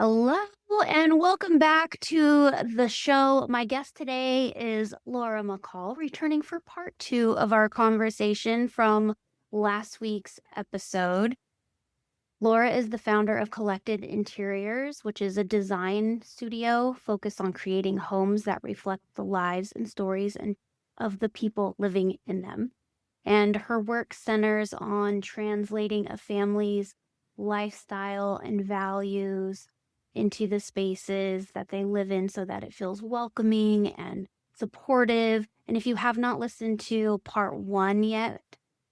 Hello and welcome back to the show. My guest today is Laura McCall, returning for part two of our conversation from last week's episode. Laura is the founder of Collected Interiors, which is a design studio focused on creating homes that reflect the lives and stories of the people living in them. And her work centers on translating a family's lifestyle and values into the spaces that they live in so that it feels welcoming and supportive. And if you have not listened to part one yet,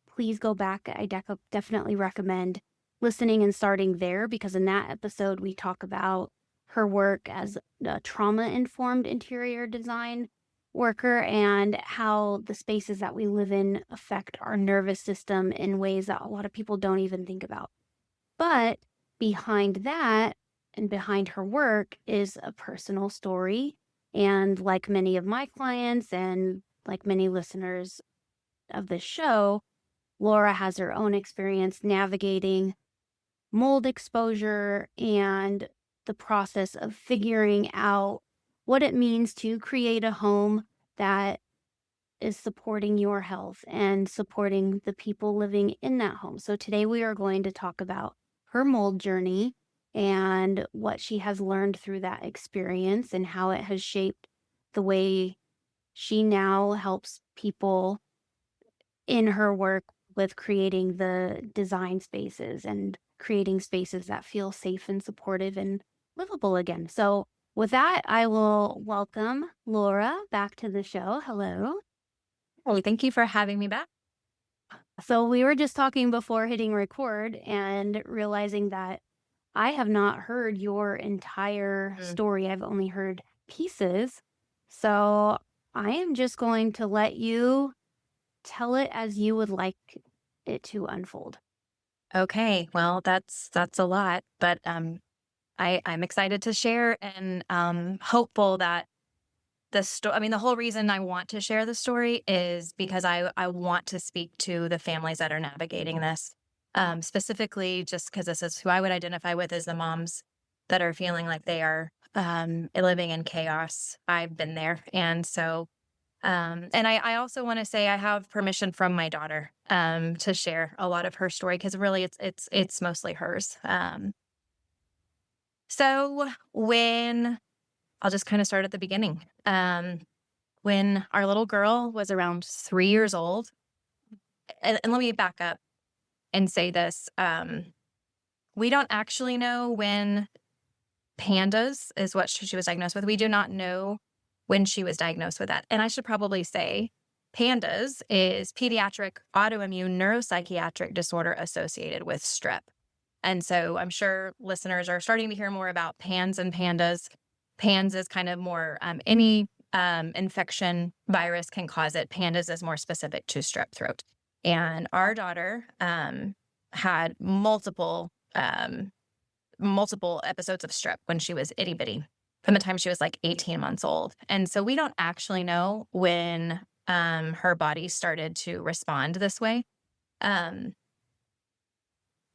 please go back. I definitely recommend listening and starting there, because in that episode, we talk about her work as a trauma-informed interior design worker and how the spaces that we live in affect our nervous system in ways that a lot of people don't even think about. But behind that and behind her work is a personal story. And like many of my clients and like many listeners of this show, Laura has her own experience navigating mold exposure and the process of figuring out what it means to create a home that is supporting your health and supporting the people living in that home. So today we are going to talk about her mold journey and what she has learned through that experience and how it has shaped the way she now helps people in her work with creating the design spaces and creating spaces that feel safe and supportive and livable again. So with that, I will welcome Laura back to the show. Hello. Oh, thank you for having me back. So we were just talking before hitting record and realizing that I have not heard your entire story. I've only heard pieces. So I am just going to let you tell it as you would like it to unfold. Okay, well, that's a lot, but I'm excited to share and hopeful that the whole reason I want to share the story is because I want to speak to the families that are navigating this. Specifically just because this is who I would identify with, as the moms that are feeling like they are living in chaos. I've been there. And so and I also want to say I have permission from my daughter to share a lot of her story, because really it's mostly hers. So when I'll just kind of start at the beginning. When our little girl was around 3 years old, and let me back up and say this. We don't actually know when pandas is what she was diagnosed with. We do not know when she was diagnosed with that. And I should probably say pandas is pediatric autoimmune neuropsychiatric disorder associated with strep. And so I'm sure listeners are starting to hear more about PANS and pandas. PANS is kind of more any infection virus can cause it. Pandas is more specific to strep throat. And our daughter had multiple episodes of strep when she was itty bitty, from the time she was like 18 months old. And so we don't actually know when her body started to respond this way. And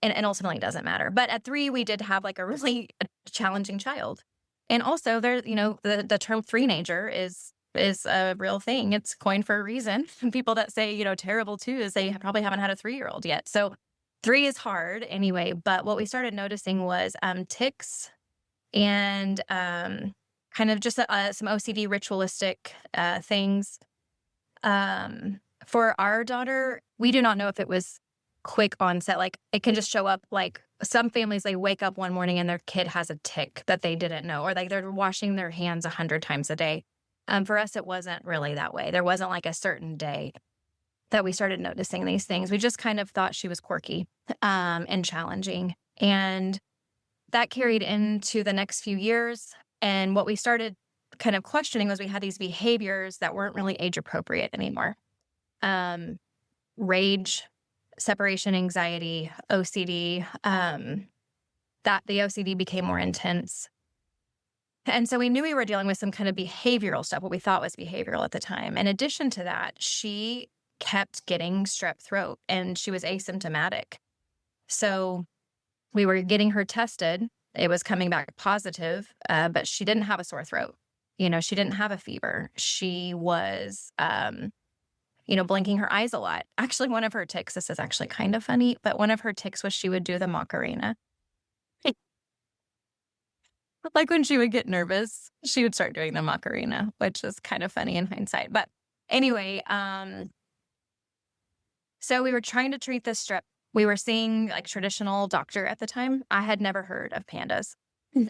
ultimately it doesn't matter. But at 3, we did have like a really challenging child. And also there, the term three-nager is a real thing. It's coined for a reason. People that say, terrible too, is they probably haven't had a 3-year-old yet. So 3 is hard anyway. But what we started noticing was tics and kind of just some OCD ritualistic things. For our daughter, we do not know if it was quick onset. Like, it can just show up. Like, some families, they wake up one morning and their kid has a tic that they didn't know, or like they're washing their hands 100 times a day. For us, it wasn't really that way. There wasn't like a certain day that we started noticing these things. We just kind of thought she was quirky and challenging. And that carried into the next few years. And what we started kind of questioning was we had these behaviors that weren't really age appropriate anymore. Rage, separation anxiety, OCD, that the OCD became more intense. And so we knew we were dealing with some kind of behavioral stuff, what we thought was behavioral at the time. In addition to that, she kept getting strep throat and she was asymptomatic. So we were getting her tested it was coming back positive, but she didn't have a sore throat. She didn't have a fever. She was, blinking her eyes a lot. Actually, one of her tics, this is actually kind of funny, but one of her tics was she would do the Macarena. Like when she would get nervous, she would start doing the Macarena, which is kind of funny in hindsight. But anyway, so we were trying to treat this strep. We were seeing like traditional doctor at the time. I had never heard of pandas.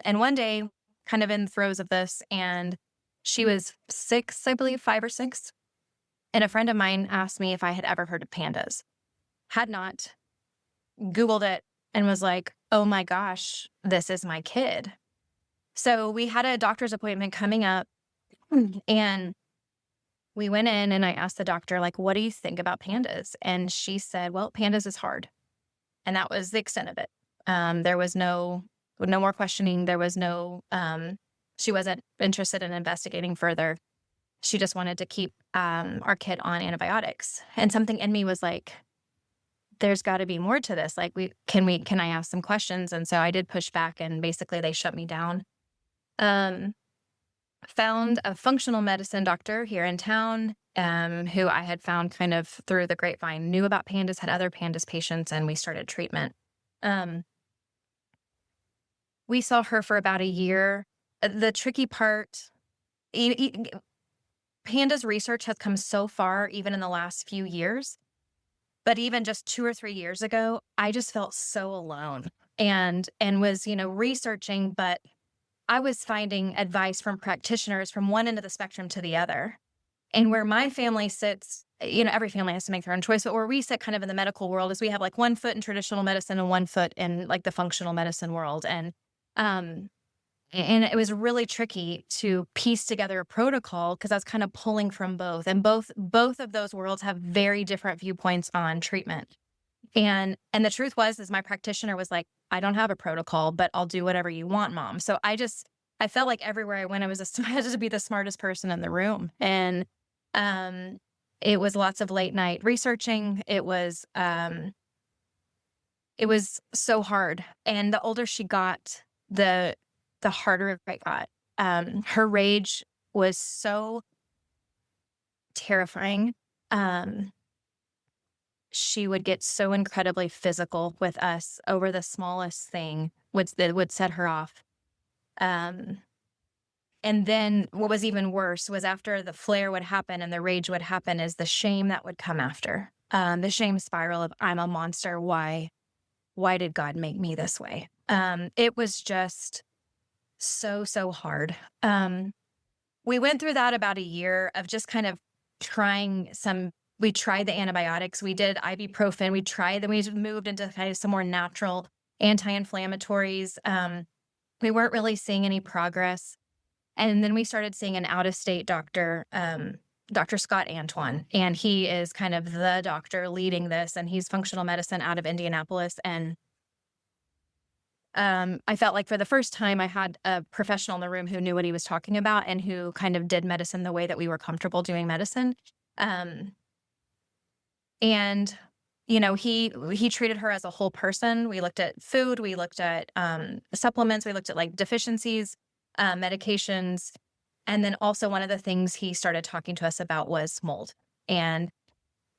And one day, kind of in the throes of this, and she was 6, I believe, 5 or 6. And a friend of mine asked me if I had ever heard of pandas. Had not. Googled it and was like, oh my gosh, this is my kid. So we had a doctor's appointment coming up, and we went in and I asked the doctor, like, what do you think about pandas? And she said, well, pandas is hard. And that was the extent of it. There was no more questioning. There was no, she wasn't interested in investigating further. She just wanted to keep our kid on antibiotics. And something in me was like, there's got to be more to this. Like, can I ask some questions? And so I did push back, and basically they shut me down. Found a functional medicine doctor here in town, who I had found kind of through the grapevine, knew about pandas, had other pandas patients, and we started treatment. We saw her for about a year. The tricky part, pandas research has come so far, even in the last few years. But even just 2 or 3 years ago, I just felt so alone and was, researching, but I was finding advice from practitioners from one end of the spectrum to the other. And where my family sits, every family has to make their own choice, but where we sit kind of in the medical world is we have like 1 foot in traditional medicine and 1 foot in like the functional medicine world. And it was really tricky to piece together a protocol because I was kind of pulling from both. And both of those worlds have very different viewpoints on treatment. And the truth is my practitioner was like, I don't have a protocol, but I'll do whatever you want, Mom. So I felt like everywhere I went, I had to be the smartest person in the room. And it was lots of late night researching. It was so hard. And the older she got, the harder it got. Her rage was so terrifying. She would get so incredibly physical with us over the smallest thing that would set her off. And then what was even worse was after the flare would happen and the rage would happen is the shame that would come after. The shame spiral of, I'm a monster. Why did God make me this way? It was just so hard. We went through that about a year of just kind of we tried the antibiotics. We did ibuprofen. We moved into kind of some more natural anti-inflammatories. We weren't really seeing any progress. And then we started seeing an out-of-state doctor, Dr. Scott Antoine, and he is kind of the doctor leading this, and he's functional medicine out of Indianapolis. And I felt like for the first time I had a professional in the room who knew what he was talking about and who kind of did medicine the way that we were comfortable doing medicine. And, he treated her as a whole person. We looked at food, we looked at supplements, we looked at like deficiencies, medications. And then also one of the things he started talking to us about was mold. And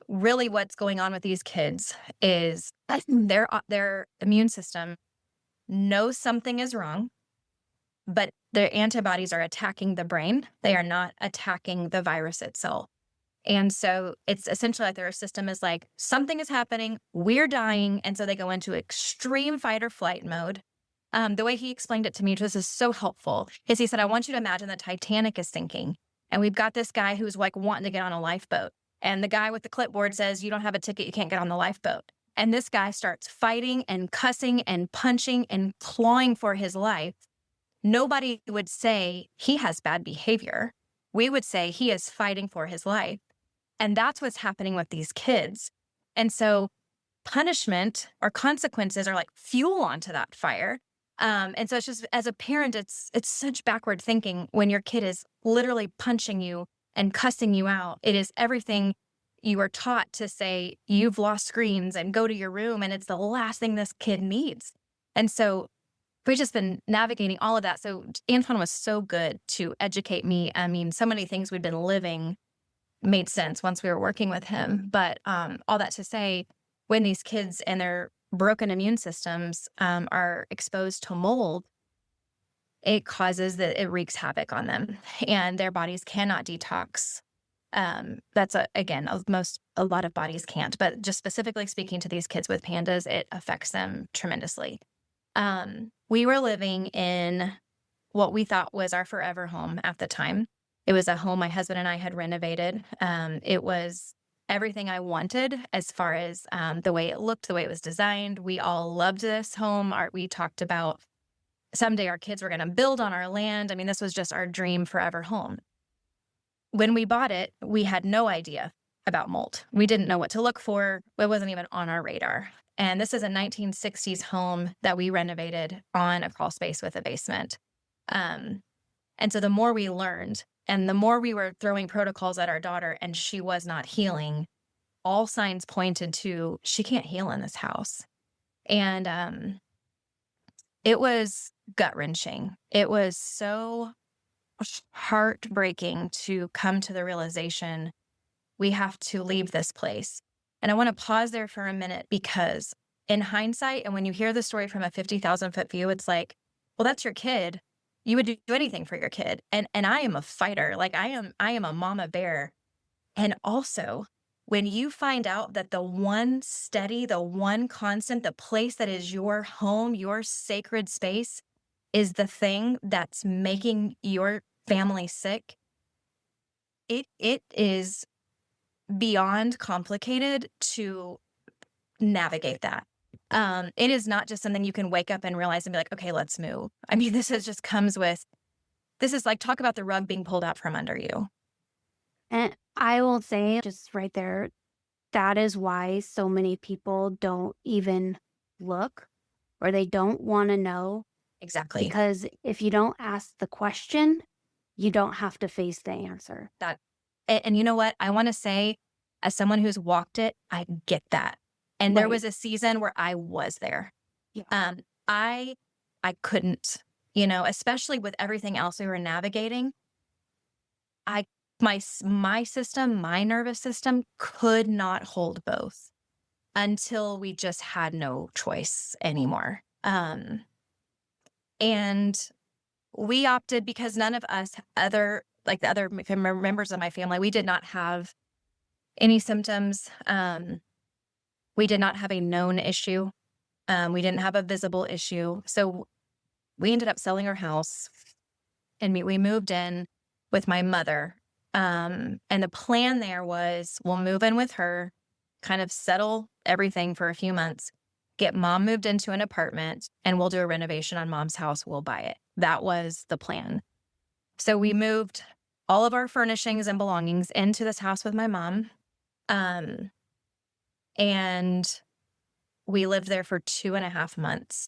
really what's going on with these kids is their immune system knows something is wrong, but their antibodies are attacking the brain. They are not attacking the virus itself. And so it's essentially like their system is like, something is happening, we're dying. And so they go into extreme fight or flight mode. The way he explained it to me, which is so helpful, is he said, I want you to imagine the Titanic is sinking. And we've got this guy who's like wanting to get on a lifeboat. And the guy with the clipboard says, you don't have a ticket, you can't get on the lifeboat. And this guy starts fighting and cussing and punching and clawing for his life. Nobody would say he has bad behavior. We would say he is fighting for his life. And that's what's happening with these kids. And so punishment or consequences are like fuel onto that fire. And so it's just, as a parent, it's such backward thinking when your kid is literally punching you and cussing you out. It is everything you are taught to say, you've lost screens and go to your room. And it's the last thing this kid needs. And so we've just been navigating all of that. So Antoine was so good to educate me. I mean, so many things we'd been living made sense once we were working with him. But all that to say, when these kids and their broken immune systems are exposed to mold, it wreaks havoc on them, and their bodies cannot detox. That's again, a lot of bodies can't, but just specifically speaking to these kids with pandas, it affects them tremendously. We were living in what we thought was our forever home at the time. It was a home my husband and I had renovated. It was everything I wanted as far as the way it looked, the way it was designed. We all loved this home. We talked about someday our kids were going to build on our land. I mean, this was just our dream forever home. When we bought it, we had no idea about mold. We didn't know what to look for. It wasn't even on our radar. And this is a 1960s home that we renovated on a crawl space with a basement. And so the more we learned and the more we were throwing protocols at our daughter and she was not healing, all signs pointed to she can't heal in this house. And it was gut-wrenching. It was so heartbreaking to come to the realization we have to leave this place. And I want to pause there for a minute, because in hindsight, and when you hear the story from a 50,000-foot view, it's like, well, that's your kid. You would do anything for your kid. And I am a fighter. Like I am a mama bear. And also, when you find out that the one steady, the one constant, the place that is your home, your sacred space, is the thing that's making your family sick, it is beyond complicated to navigate that. It is not just something you can wake up and realize and be like, okay, let's move. I mean, this is like, talk about the rug being pulled out from under you. And I will say, just right there, that is why so many people don't even look, or they don't want to know. Exactly. Because if you don't ask the question, you don't have to face the answer. And you know what? I want to say, as someone who's walked it, I get that. And there was a season where I was there. Yeah. I couldn't, especially with everything else we were navigating. My system, my nervous system could not hold both until we just had no choice anymore. And we opted, because none of us, the other members of my family, we did not have any symptoms. We did not have a known issue. We didn't have a visible issue. So we ended up selling our house, and we moved in with my mother. And the plan there was, we'll move in with her, kind of settle everything for a few months, get mom moved into an apartment, and we'll do a renovation on mom's house. We'll buy it. That was the plan. So we moved all of our furnishings and belongings into this house with my mom. And we lived there for 2.5 months.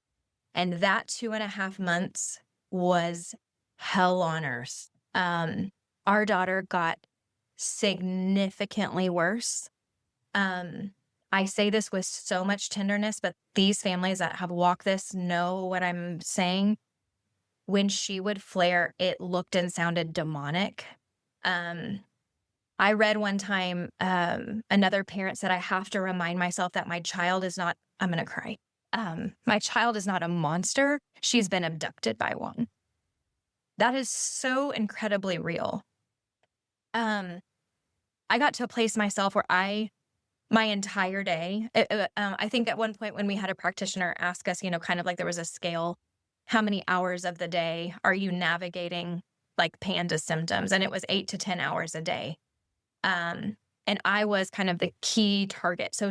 And that 2.5 months was hell on earth. Our daughter got significantly worse. I say this with so much tenderness, but these families that have walked this know what I'm saying. When she would flare, it looked and sounded demonic. I read one time, another parent said, I have to remind myself that my child is not, I'm going to cry. My child is not a monster. She's been abducted by one. That is so incredibly real. I got to a place myself where my entire day, I think at one point when we had a practitioner ask us, kind of like there was a scale, how many hours of the day are you navigating like panda symptoms? And it was 8 to 10 hours a day. And I was kind of the key target. So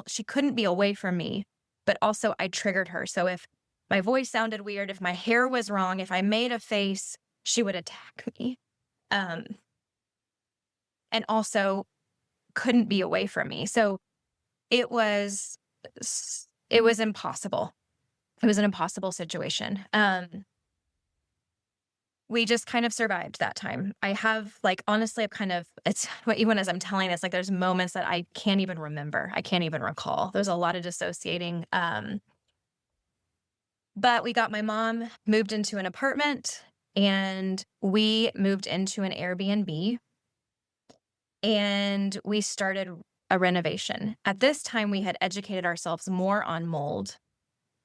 she couldn't be away from me, but also I triggered her. So if my voice sounded weird, if my hair was wrong, if I made a face, she would attack me. And also couldn't be away from me. So it was impossible. It was an impossible situation. We just kind of survived that time. I have, honestly, even as I'm telling this, there's moments that I can't even remember. I can't even recall. There's a lot of dissociating. But we got my mom moved into an apartment, and we moved into an Airbnb, and we started a renovation. At this time, we had educated ourselves more on mold.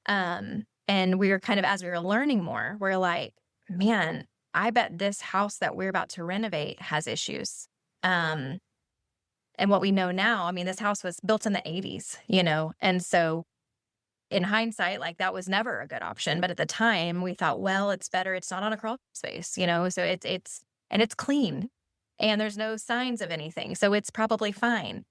And we were kind of, as we were learning more, we're like, man, I bet this house that we're about to renovate has issues. And what we know now, I mean, this house was built in the 80s, and so in hindsight, like, that was never a good option. But at the time, we thought, well, it's better. It's not on a crawl space, so it's clean and there's no signs of anything. So it's probably fine.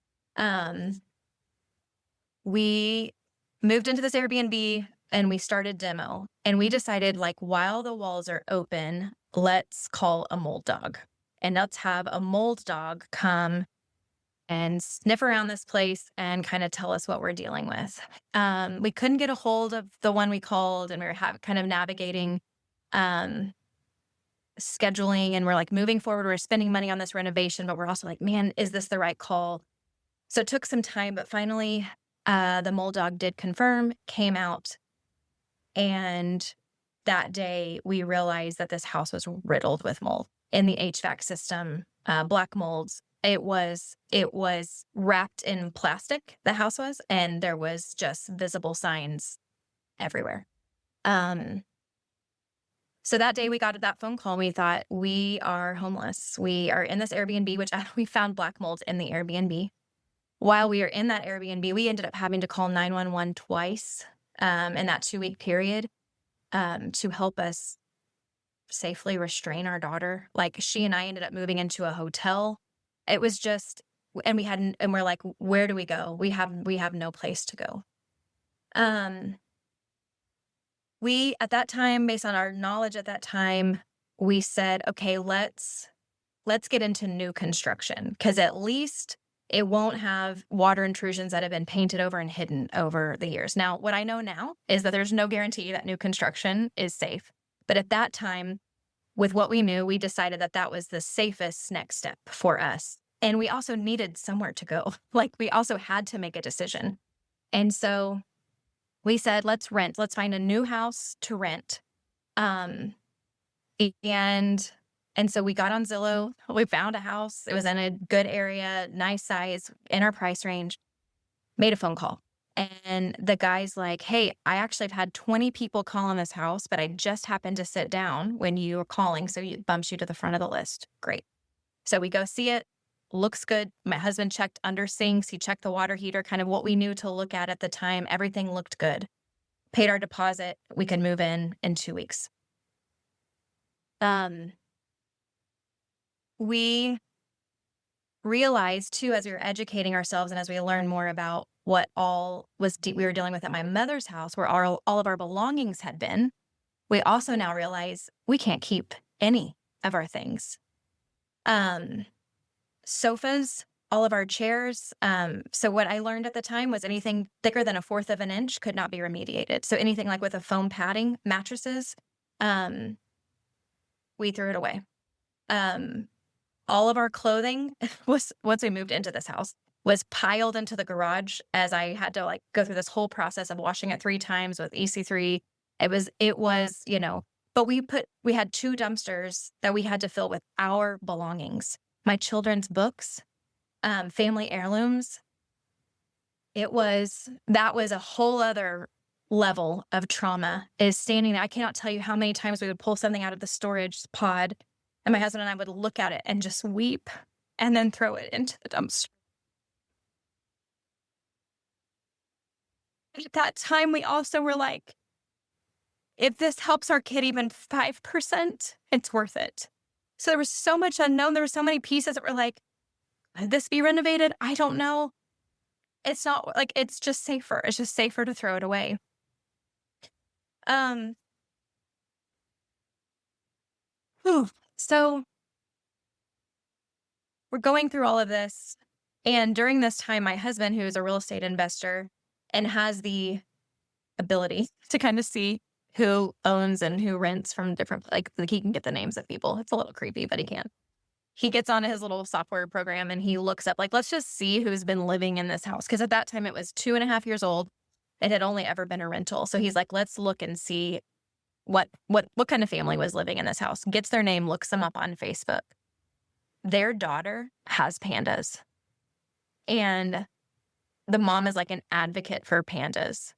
We moved into this Airbnb and we started demo, and we decided, like, while the walls are open, let's call a mold dog, and let's have a mold dog come and sniff around this place and kind of tell us what we're dealing with. We couldn't get a hold of the one we called, and we were kind of navigating scheduling, and we're like moving forward. We're spending money on this renovation, but we're also like, man, is this the right call? So it took some time, but finally the mold dog did confirm, came out, and that day we realized that this house was riddled with mold in the HVAC system, black molds. It was wrapped in plastic, the house was, and there was just visible signs everywhere. So that day we got that phone call, and we thought, we are homeless. We are in this Airbnb, which we found black mold in the Airbnb. While we were in that Airbnb, we ended up having to call 911 twice in that 2-week period to help us safely restrain our daughter. Like, she and I ended up moving into a hotel. It was just, and we're like, where do we go? We have no place to go. We, at that time, based on our knowledge at that time, we said, okay, let's get into new construction, because at least it won't have water intrusions that have been painted over and hidden over the years. Now, what I know now is that there's no guarantee that new construction is safe. But at that time, with what we knew, we decided that that was the safest next step for us. And we also needed somewhere to go. Like, we also had to make a decision. And so we said, let's rent. Let's find a new house to rent. And so we got on Zillow. We found a house. It was in a good area, nice size, in our price range. Made a phone call. And the guy's like, hey, I actually have had 20 people call on this house, but I just happened to sit down when you were calling, so it bumps you to the front of the list. Great. So we go see it. Looks good. My husband checked under sinks. He checked the water heater, kind of what we knew to look at the time. Everything looked good. Paid our deposit. We could move in 2 weeks. We realized, too, as we were educating ourselves and as we learned more about what all we were dealing with at my mother's house, where all of our belongings had been, we also now realize we can't keep any of our things. Sofas, all of our chairs. So what I learned at the time was anything thicker than 1/4 of an inch could not be remediated. So anything like with a foam padding, mattresses, we threw it away. All of our clothing was, once we moved into this house, was piled into the garage, as I had to go through this whole process of washing it 3 times with EC3. It was, but we had 2 dumpsters that we had to fill with our belongings, my children's books, family heirlooms. That was a whole other level of trauma, is standing there. I cannot tell you how many times we would pull something out of the storage pod, and my husband and I would look at it and just weep and then throw it into the dumpster. At that time, we also were like, if this helps our kid even 5%, it's worth it. So there was so much unknown. There were so many pieces that were like, could this be renovated? I don't know. It's not, it's just safer. It's just safer to throw it away. So we're going through all of this. And during this time, my husband, who is a real estate investor and has the ability to kind of see who owns and who rents from different, he can get the names of people. It's a little creepy, but he can. He gets on his little software program and he looks up, let's just see who's been living in this house. Because at that time it was 2.5 years old. It had only ever been a rental. So he's like, let's look and see what kind of family was living in this house. Gets their name, looks them up on Facebook. Their daughter has pandas. And the mom is like an advocate for pandas.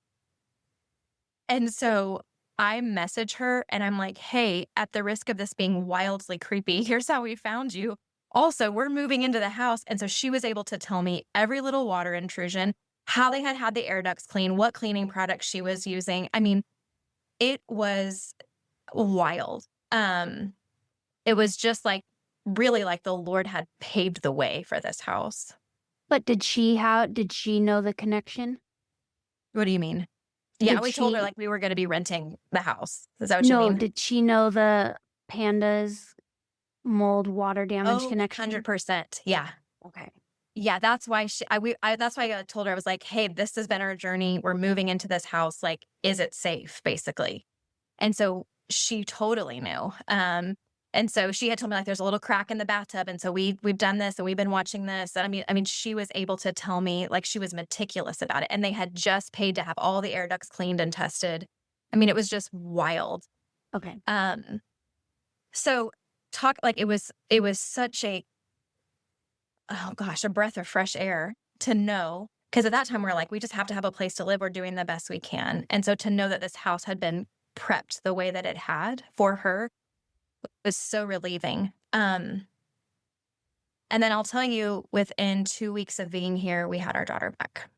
And so I message her and I'm like, hey, at the risk of this being wildly creepy, here's how we found you. Also, we're moving into the house. And so she was able to tell me every little water intrusion, how they had the air ducts clean, what cleaning products she was using. I mean, it was wild. It was just like really like the Lord had paved the way for this house. But did she know the connection? What do you mean? Yeah, Did we told her she- like we were going to be renting the house. Is that what you No, mean? did she know the pandas mold water damage connection? 100%. Yeah. Okay. Yeah, that's why that's why I told her, I was like, hey, this has been our journey. We're moving into this house. Like, is it safe, basically? And so she totally knew. And so she had told me like there's a little crack in the bathtub. And so we've done this and we've been watching this. And I mean, she was able to tell me, like, she was meticulous about it. And they had just paid to have all the air ducts cleaned and tested. I mean, it was just wild. Okay. So it was such a, oh gosh, a breath of fresh air to know, because at that time we're like, we just have to have a place to live. We're doing the best we can. And so to know that this house had been prepped the way that it had for her was so relieving. And then I'll tell you, within 2 weeks of being here, we had our daughter back.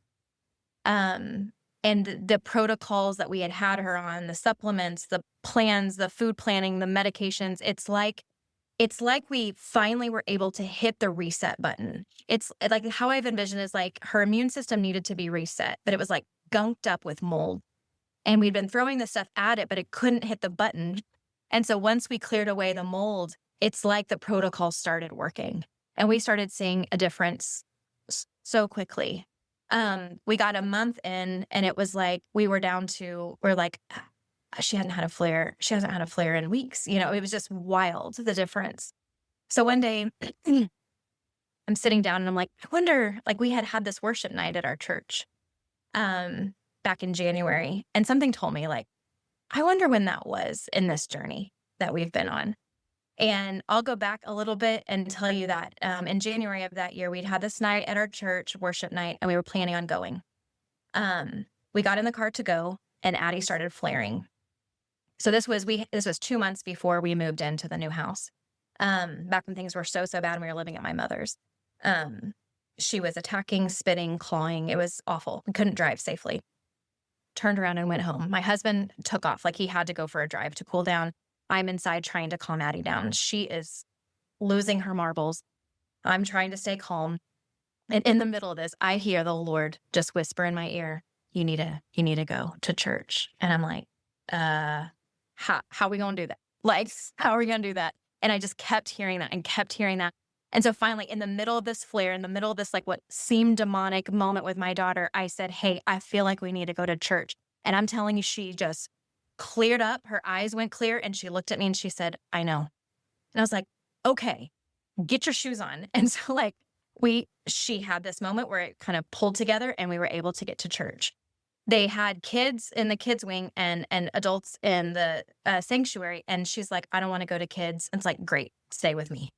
And the protocols that we had her on, the supplements, the plans, the food planning, the medications, it's like we finally were able to hit the reset button. It's like how I've envisioned is like her immune system needed to be reset, but it was like gunked up with mold. And we'd been throwing this stuff at it, but it couldn't hit the button. And so once we cleared away the mold, it's like the protocol started working. And we started seeing a difference so quickly. We got a month in and it was like we're like, she hadn't had a flare. She hasn't had a flare in weeks. You know, it was just wild, the difference. So one day I'm sitting down and I'm like, I wonder, like we had this worship night at our church back in January. And something told me like, I wonder when that was in this journey that we've been on. And I'll go back a little bit and tell you that in January of that year, we'd had this night at our church, worship night, and we were planning on going. We got in the car to go and Addie started flaring. So this was 2 months before we moved into the new house. Back when things were so bad and we were living at my mother's. She was attacking, spitting, clawing. It was awful. We couldn't drive safely. Turned around and went home. My husband took off, like he had to go for a drive to cool down. I'm inside trying to calm Addie down. She is losing her marbles. I'm trying to stay calm. And in the middle of this, I hear the Lord just whisper in my ear, you need to go to church. And I'm like, how are we going to do that? Like, how are we going to do that? And I just kept hearing that and kept hearing that. And so finally, in the middle of this flare, in the middle of this, like what seemed demonic moment with my daughter, I said, hey, I feel like we need to go to church. And I'm telling you, she just cleared up. Her eyes went clear and she looked at me and she said, I know. And I was like, okay, get your shoes on. And so like she had this moment where it kind of pulled together and we were able to get to church. They had kids in the kids wing and adults in the sanctuary. And she's like, I don't want to go to kids. And it's like, great, stay with me.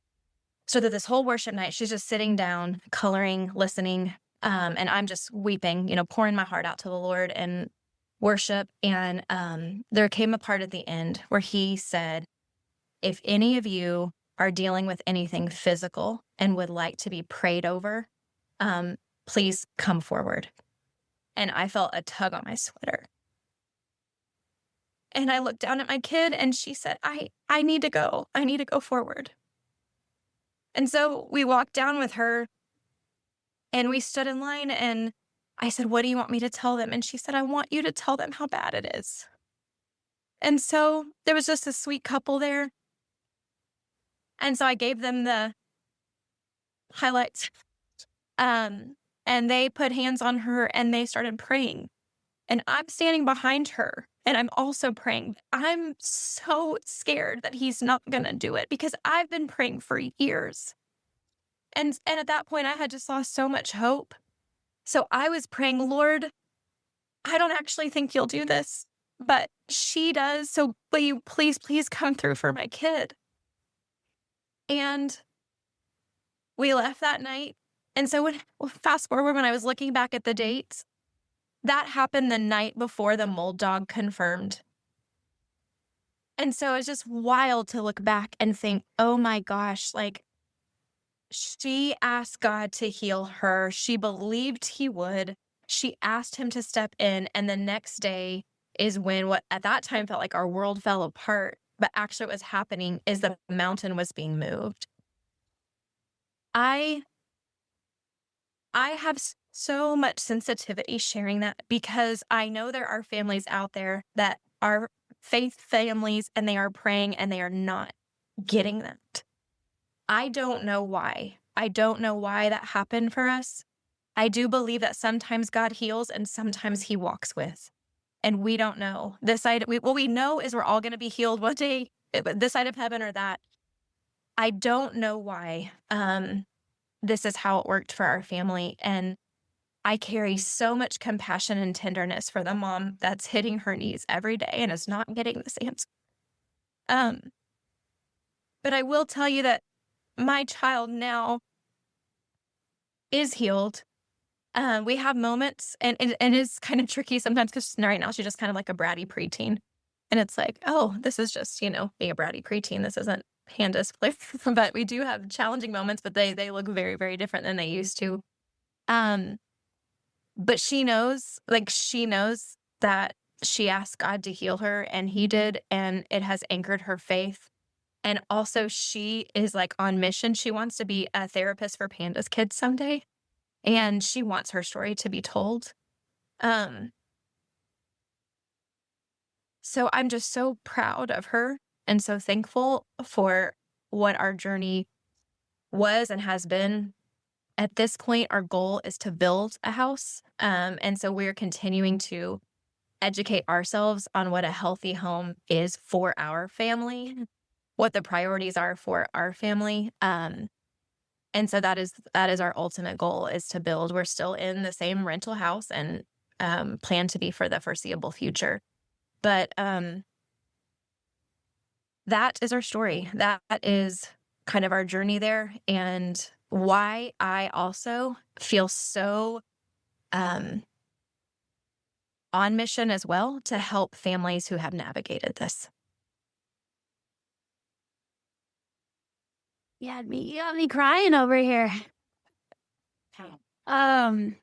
So that this whole worship night, she's just sitting down, coloring, listening. And I'm just weeping, pouring my heart out to the Lord and worship. And there came a part at the end where he said, if any of you are dealing with anything physical and would like to be prayed over, please come forward. And I felt a tug on my sweater. And I looked down at my kid and she said, I need to go. I need to go forward. And so we walked down with her and we stood in line and I said, what do you want me to tell them? And she said, I want you to tell them how bad it is. And so there was just a sweet couple there. And so I gave them the highlights. And they put hands on her and they started praying. And I'm standing behind her and I'm also praying. I'm so scared that he's not going to do it because I've been praying for years. And at that point, I had just lost so much hope. So I was praying, Lord, I don't actually think you'll do this, but she does. So will you please, please come through for my kid? And we left that night. And so fast forward, when I was looking back at the dates, that happened the night before the mold dog confirmed. And so it's just wild to look back and think, oh my gosh, like, she asked God to heal her. She believed he would. She asked him to step in. And the next day is when what at that time felt like our world fell apart. But actually what was happening is the mountain was being moved. I have so much sensitivity sharing that, because I know there are families out there that are faith families and they are praying and they are not getting that. I don't know why. I don't know why that happened for us. I do believe that sometimes God heals and sometimes he walks with. And we don't know. What we know is we're all going to be healed one day, this side of heaven or that. I don't know why this is how it worked for our family. And I carry so much compassion and tenderness for the mom that's hitting her knees every day and is not getting this answer. But I will tell you that my child now is healed. We have moments, and it's kind of tricky sometimes, because right now she's just kind of like a bratty preteen. And it's like, oh, this is just, being a bratty preteen. This isn't hand display. But we do have challenging moments, but they look very, very different than they used to. But she knows that she asked God to heal her, and he did, and it has anchored her faith. And also she is like on mission. She wants to be a therapist for Panda's kids someday, and she wants her story to be told. So I'm just so proud of her and so thankful for what our journey was and has been. At this point, our goal is to build a house. And so we're continuing to educate ourselves on what a healthy home is for our family, what the priorities are for our family. And so that is our ultimate goal, is to build. We're still in the same rental house and plan to be for the foreseeable future. But that is our story. That is kind of our journey there, and why I also feel so on mission as well to help families who have navigated this. You got me crying over here. Man,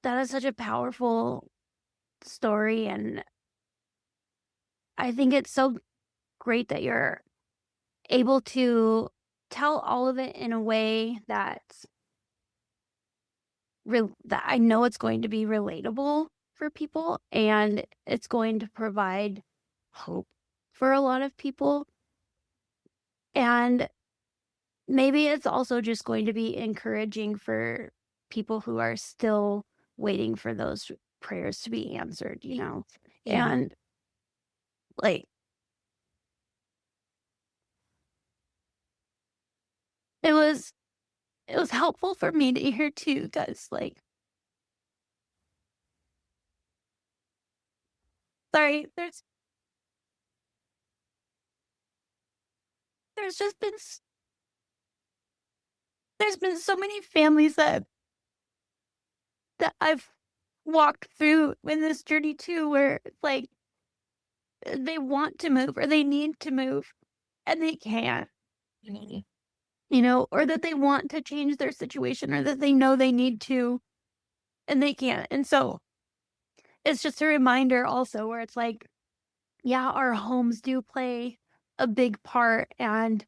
that is such a powerful story, and I think it's so great that you're able to tell all of it in a way that I know it's going to be relatable for people, and it's going to provide hope for a lot of people. And maybe it's also just going to be encouraging for people who are still waiting for those prayers to be answered, Yeah. And like, it was helpful for me to hear too, because like, sorry, there's just been there's been so many families that I've walked through in this journey too, where it's like they want to move or they need to move and they can't, or that they want to change their situation, or that they know they need to and they can't. And so it's just a reminder also, where it's like, yeah, our homes do play a big part, and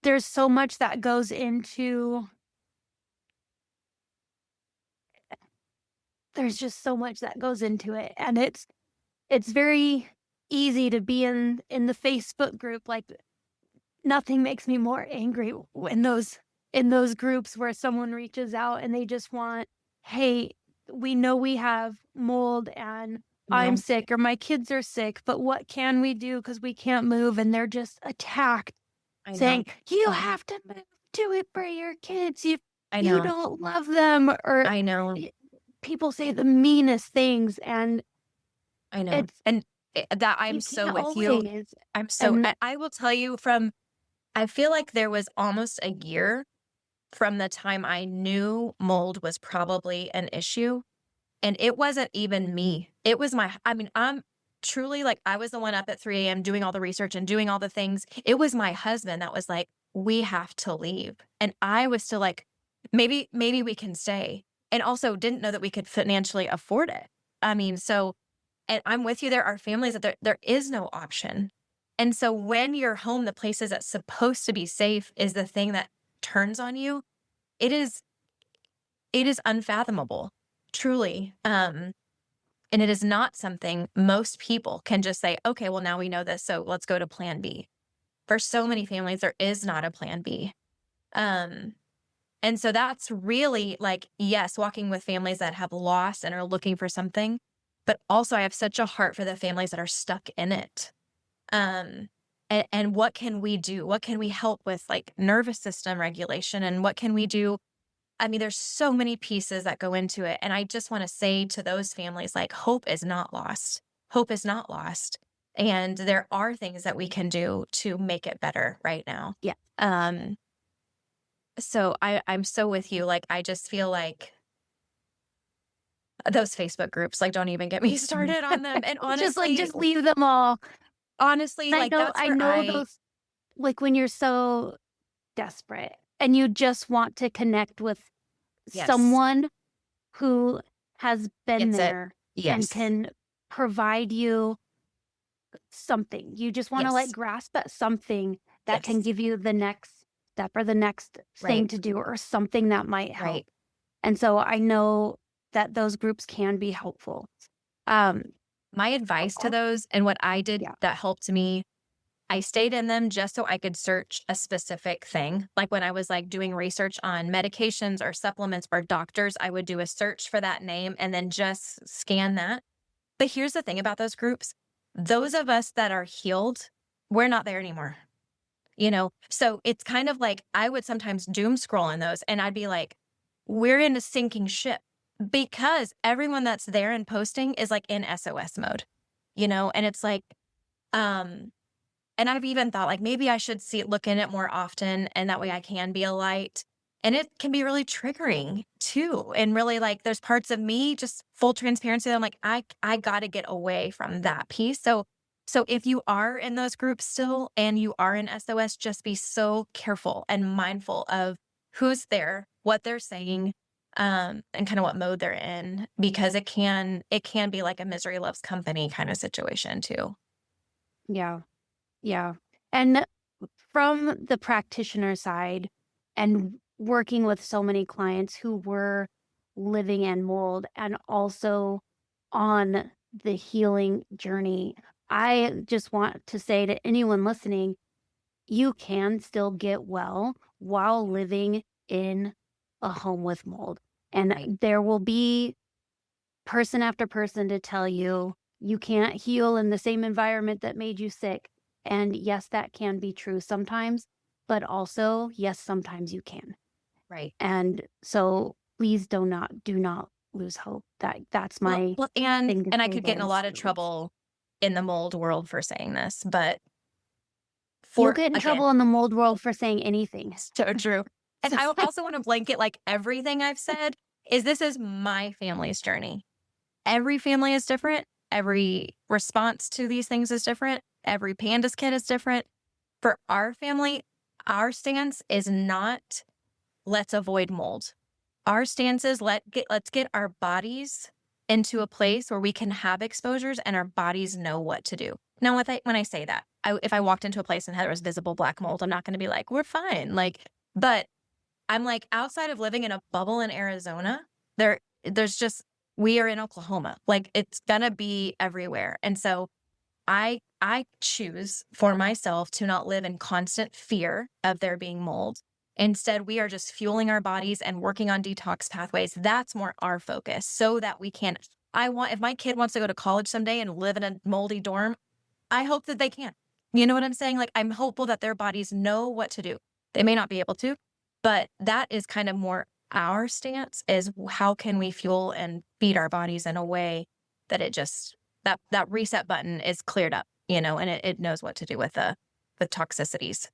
there's so much that goes into there's just so much that goes into it. And it's very easy to be in the Facebook group. Like, nothing makes me more angry in those groups where someone reaches out and they just want, hey, we know we have mold and I'm sick, or my kids are sick, but what can we do because we can't move? And they're just attacked, saying, you have to move to it for your kids. I you know. don't love them, or I know. people say the meanest things, and I know. it's And that I'm you so can't with you. always. I, And I will tell you from, I feel like there was almost a year from the time I knew mold was probably an issue. And it wasn't even me. It was I mean, I'm truly like, I was the one up at 3 a.m. doing all the research and doing all the things. It was my husband that was like, we have to leave. And I was still like, maybe we can stay. And also didn't know that we could financially afford it. I mean, so, and I'm with you. There are families that there is no option. And so when you're home, the places that's supposed to be safe is the thing that turns on you. It is, it is unfathomable, truly. And it is not something most people can just say, okay, well, now we know this, so let's go to plan B. For so many families, there is not a plan B. Um, and so that's really like, yes, walking with families that have lost and are looking for something, but also I have such a heart for the families that are stuck in it. And what can we do? What can we help with, like nervous system regulation? And what can we do? I mean, there's so many pieces that go into it. And I just want to say to those families, like, hope is not lost. Hope is not lost. And there are things that we can do to make it better right now. yeah, Um, so I'm so with you. Like, I just feel like those Facebook groups, like, don't even get me started on them. And just leave them all. honestly, And like, that's I where know those, like when you're so desperate and you just want to connect with yes, someone who has been gets it. there and Yes, can provide you something. You just want to like yes, grasp at something that can yes. give you the next step or the next thing Right, to do or something that might help. right. And so I know that those groups can be helpful. Um, My advice to al- those and what I did yeah, that helped me, I stayed in them just so I could search a specific thing. Like when I was like doing research on medications or supplements or doctors, I would do a search for that name and then just scan that. But here's the thing about those groups. Those of us that are healed, we're not there anymore. So it's kind of like I would sometimes doom scroll in those and I'd be like, we're in a sinking ship because everyone that's there and posting is like in SOS mode, and it's like, um, and I've even thought like maybe I should look in it more often and that way I can be a light. And it can be really triggering too. And really like there's parts of me, just full transparency, that I'm like, I gotta get away from that piece. So if you are in those groups still and you are in SOS, just be so careful and mindful of who's there, what they're saying, and kind of what mode they're in, because it can be like a misery loves company kind of situation too. yeah, yeah. And from the practitioner side and working with so many clients who were living in mold and also on the healing journey, I just want to say to anyone listening, you can still get well while living in a home with mold. And Right. there will be person after person to tell you you can't heal in the same environment that made you sick. And yes, that can be true sometimes, but also, yes, sometimes you can. Right. And so please do not lose hope. That's Well, my well, and thing to and I say could get in a there lot of too. trouble in the mold world for saying this, but You'll for get in again, trouble in the mold world for saying anything. so true. And So I also want to blanket like everything I've said is this is my family's journey. Every family is different. Every response to these things is different. Every pandas kid is different. For our family, our stance is not let's avoid mold. Our stance is let's get our bodies into a place where we can have exposures and our bodies know what to do. Now, when I say that, if I walked into a place and there was visible black mold, I'm not going to be like, we're fine. But I'm like, outside of living in a bubble in Arizona, there's just, we are in Oklahoma. Like it's gonna be everywhere. And so I choose for myself to not live in constant fear of there being mold. Instead, we are just fueling our bodies and working on detox pathways. That's more our focus so that we can. If my kid wants to go to college someday and live in a moldy dorm, I hope that they can. You know what I'm saying? Like, I'm hopeful that their bodies know what to do. They may not be able to, but that is kind of more our stance is how can we fuel and feed our bodies in a way that it just, that reset button is cleared up, and it knows what to do with toxicities.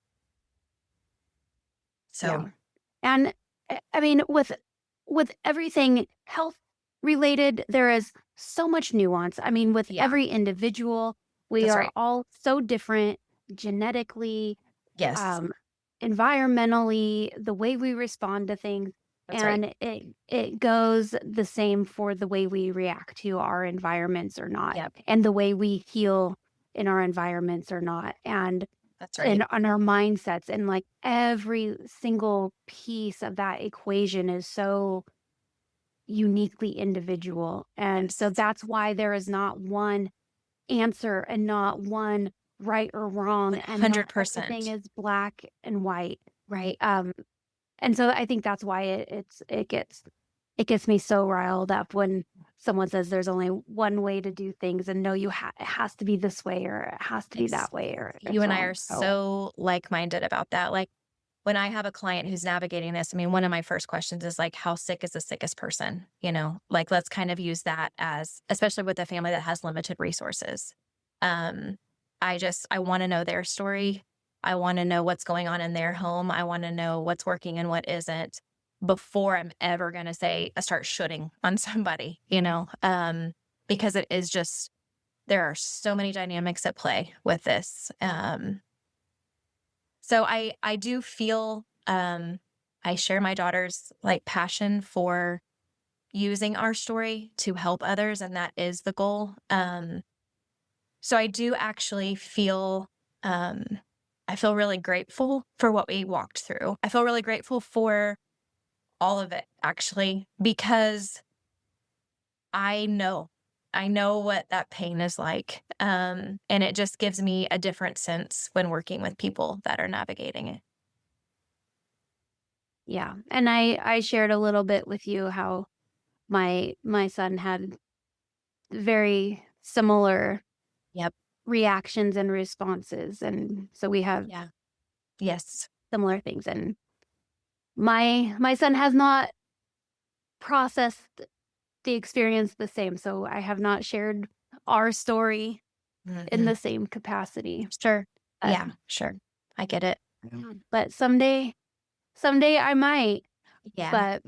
So, Yeah. And I mean, with everything health related, there is so much nuance. I mean, with yeah, every individual, we that's are right. all so different genetically, Yes, um, environmentally, the way we respond to things. that's right. And it goes the same for the way we react to our environments or not, Yep, and the way we heal in our environments or not. that's And right. on our mindsets, and like every single piece of that equation is so uniquely individual. And so Yes, that's why there is not one answer and not one right or wrong, and not everything 100%. is black and white. Right. And so I think that's why it gets me so riled up when someone says there's only one way to do things, and no, it has to be this way, or it has to be Yes. that way, or You it's and I wrong. are So so like-minded about that. Like, when I have a client who's navigating this, I mean, one of my first questions is like, how sick is the sickest person? Like, let's kind of use that as, especially with a family that has limited resources. Um, I want to know their story. I want to know what's going on in their home. I want to know what's working and what isn't before I'm ever going to say, start shooting on somebody, because it is just, there are so many dynamics at play with this. So I do feel, I share my daughter's like passion for using our story to help others, and that is the goal. So I do actually feel, um, I feel really grateful for what we walked through. I feel really grateful for all of it, actually, because I know what that pain is like. And it just gives me a different sense when working with people that are navigating it. yeah, and I shared a little bit with you how my son had very similar Yep. reactions and responses, and so we have Yeah. Yes. similar things. And my son has not processed the experience the same, so I have not shared our story in Mhm. the same capacity. Sure. But, Yeah, sure. I get it. but someday I might. Yeah. But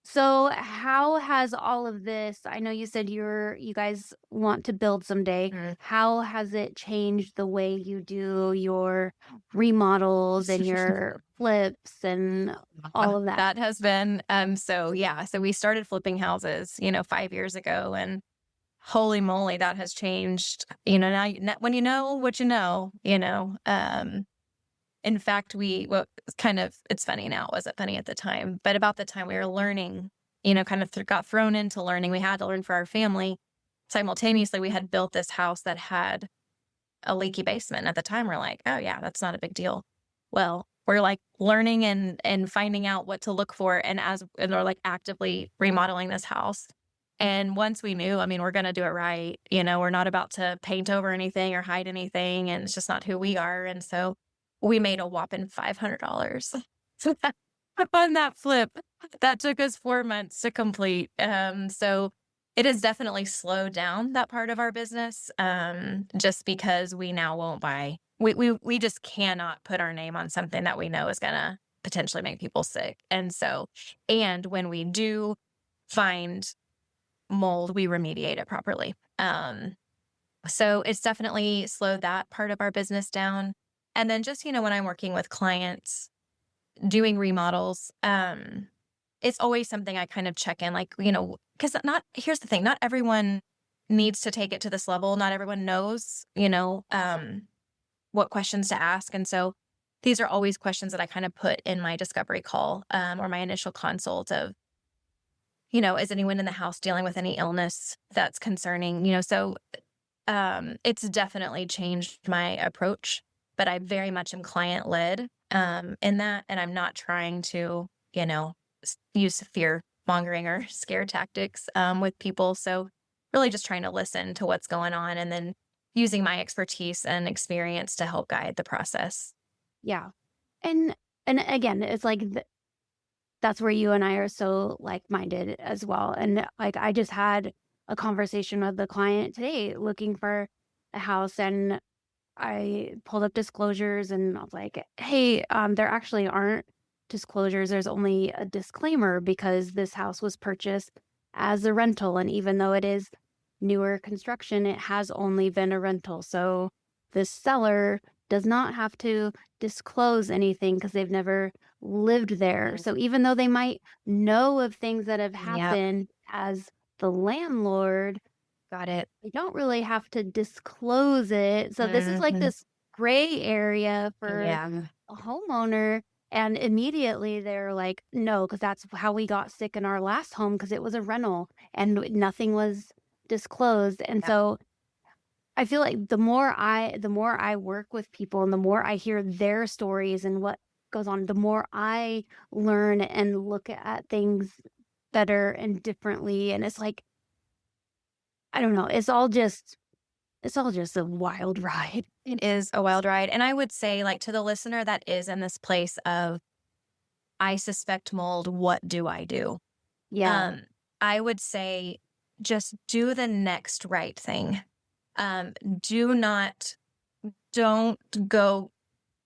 so how has all of this, I know you said you guys want to build someday. Mm. How has it changed the way you do your remodels and your flips and all of that? That has been, so yeah, so we started flipping houses, 5 years ago, and holy moly, that has changed. Now when you know what in fact, it's funny now, it wasn't funny at the time, but about the time we were learning, kind of got thrown into learning, we had to learn for our family. Simultaneously, we had built this house that had a leaky basement. At the time, we're like, oh yeah, that's not a big deal. Well, we're like learning and finding out what to look for, and we're like actively remodeling this house. And once we knew, I mean, we're going to do it right. We're not about to paint over anything or hide anything, and it's just not who we are. And so we made a whopping $500 on that flip. That took us 4 months to complete. So it has definitely slowed down that part of our business, just because we now won't buy. We just cannot put our name on something that we know is gonna potentially make people sick. And when we do find mold, we remediate it properly. So it's definitely slowed that part of our business down. And then just, when I'm working with clients doing remodels, it's always something I kind of check in, like, because here's the thing, not everyone needs to take it to this level. Not everyone knows, what questions to ask. And so these are always questions that I kind of put in my discovery call, or my initial consult of, is anyone in the house dealing with any illness that's concerning, so it's definitely changed my approach, but I very much am client led, in that, and I'm not trying to, use fear mongering or scare tactics, with people. So really just trying to listen to what's going on, and then using my expertise and experience to help guide the process. Yeah. And again, it's like that's where you and I are so like-minded as well. And like, I just had a conversation with the client today looking for a house, and I pulled up disclosures and I was like, hey, there actually aren't disclosures. There's only a disclaimer because this house was purchased as a rental. And even though it is newer construction, it has only been a rental. So the seller does not have to disclose anything because they've never lived there. So even though they might know of things that have Yep. happened as the landlord, Got it. they don't really have to disclose it. So this is like Mhm. this gray area for Yeah. a homeowner. And immediately they're like, no, because that's how we got sick in our last home because it was a rental and nothing was disclosed. And Yep. so I feel like the more I work with people and the more I hear their stories and what goes on, the more I learn and look at things better and differently. And it's like, I don't know, it's all just a wild ride. It is a wild ride. And I would say, like, to the listener that is in this place of, I suspect mold, what do I do? Yeah. I would say just do the next right thing. Do not, don't go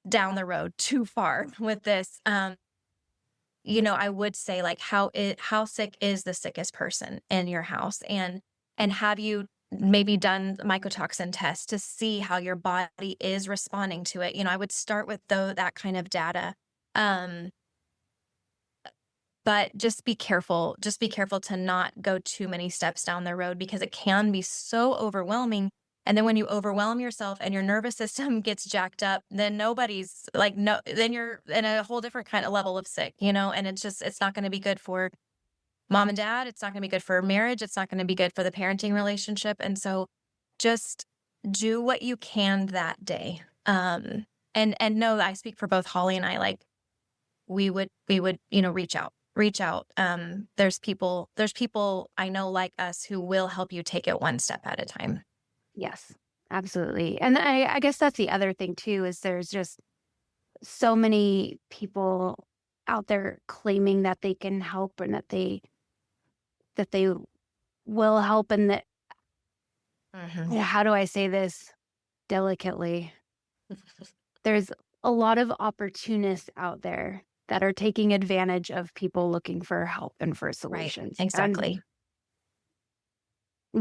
down the road too far with this. I would say, like, how sick is the sickest person in your house? And have you maybe done mycotoxin tests to see how your body is responding to it? I would start with that kind of data. Um, but just be careful. Just be careful to not go too many steps down the road because it can be so overwhelming. And then when you overwhelm yourself and your nervous system gets jacked up, then nobody's like, no, then you're in a whole different kind of level of sick, and it's not going to be good for mom and dad. It's not going to be good for marriage. It's not going to be good for the parenting relationship. And so just do what you can that day. And no, I speak for both Holly and I, like, we would, reach out. There's people I know like us who will help you take it one step at a time. Yes, absolutely. And I guess that's the other thing too, is there's just so many people out there claiming that they can help and that they will help, and that, Mhm. how do I say this delicately? There's a lot of opportunists out there that are taking advantage of people looking for help and for Right, solutions. exactly. And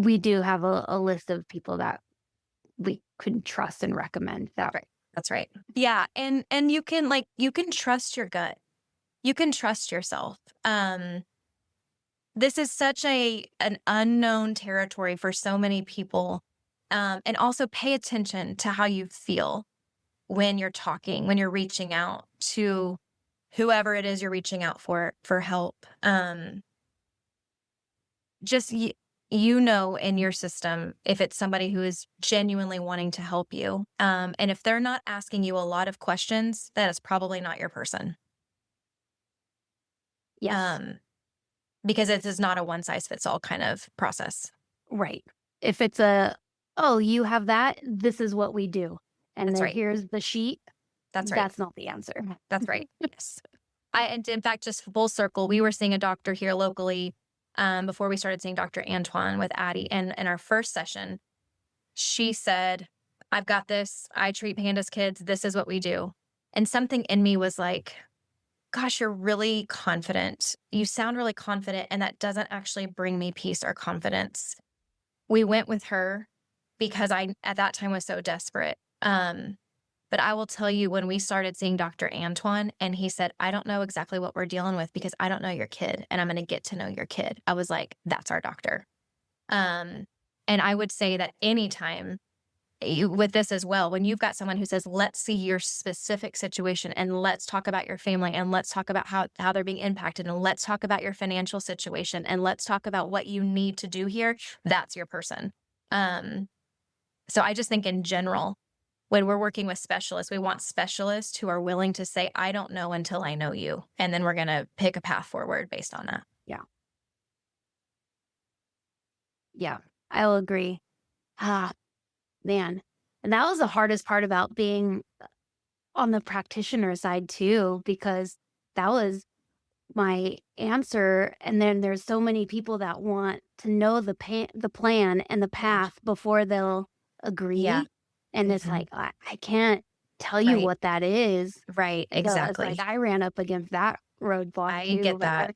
we do have a list of people that we could trust and recommend that. Right. That's right. Yeah, and you can trust your gut. You can trust yourself. This is such an unknown territory for so many people. And also pay attention to how you feel when you're talking, when you're reaching out to whoever it is you're reaching out for help. Just in your system if it's somebody who is genuinely wanting to help you. And if they're not asking you a lot of questions, that is probably not your person. Yes, Because it is not a one size fits all kind of process. right. If it's oh, you have that, this is what we do. And That's then right. here's the sheet. That's right. That's not the answer. That's right. Yes. And in fact, just full circle, we were seeing a doctor here locally before we started seeing Dr. Antoine with Addie. And in our first session, she said, I've got this. I treat pandas kids. This is what we do. And something in me was like, gosh, you're really confident. You sound really confident. And that doesn't actually bring me peace or confidence. We went with her because I, at that time, was so desperate. But I will tell you, when we started seeing Dr. Antoine and he said, I don't know exactly what we're dealing with because I don't know your kid and I'm going to get to know your kid. I was like, that's our doctor. And I would say that anytime with this as well, when you've got someone who says, let's see your specific situation and let's talk about your family and let's talk about how they're being impacted and let's talk about your financial situation and let's talk about what you need to do here, that's your person. So I just think in general, when we're working with specialists, we want specialists who are willing to say, I don't know until I know you. And then we're going to pick a path forward based on that. Yeah. Yeah, I'll agree. Ah, man. And that was the hardest part about being on the practitioner side too, because that was my answer, and then there's so many people that want to know the plan and the Yeah. path before they'll Yeah. agree, and it's Hmm. like, I can't tell you Right. what that is. Right. So, it's like Exactly. I ran up against that roadblock I too, get that.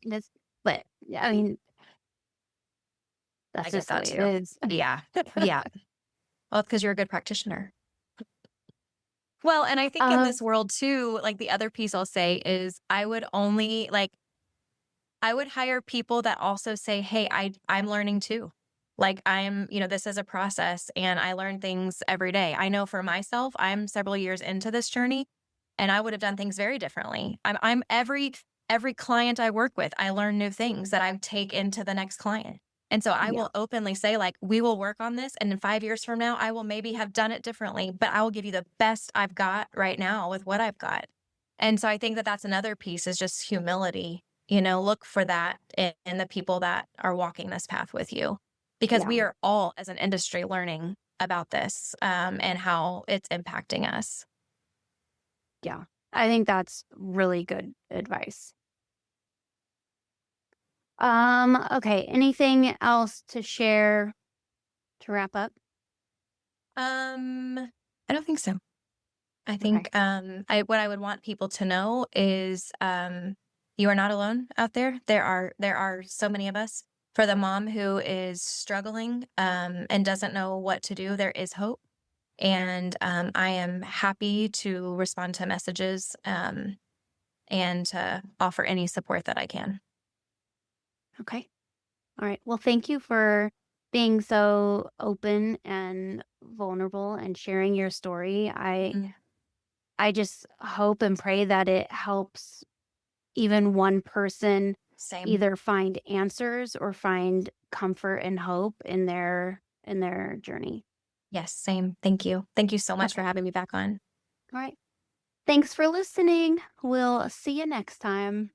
but, yeah, I mean, that's I get just the that way it too. is. Yeah. Yeah. Well, it's because you're a good practitioner. Well, and I think in Um, this world too, like the other piece I'll say is I would hire people that also say, "Hey, I'm learning too." Like this is a process and I learn things every day. I know for myself, I'm several years into this journey and I would have done things very differently. I'm every client I work with, I learn new things that I take into the next client. And so I yeah, will openly say like, "We will work on this and in 5 years from now, I will maybe have done it differently, but I will give you the best I've got right now with what I've got." And so I think that that's another piece is just humility. Look for that in the people that are walking this path with you, because yeah, we are all as an industry learning about this, and how it's impacting us. yeah. I think that's really good advice. Okay, anything else to share to wrap up? Um, I don't think so. I Okay. think what I would want people to know is you are not alone out there. There are so many of us. For the mom who is struggling and doesn't know what to do, there is hope. And I am happy to respond to messages and to offer any support that I can. Okay. All right. Well, thank you for being so open and vulnerable and sharing your story. Mm, I just hope and pray that it helps even one person same. either find answers or find comfort and hope in their journey. Yes, same. Thank you. Thank you so much for Okay. having me back on. All right. Thanks for listening. We'll see you next time.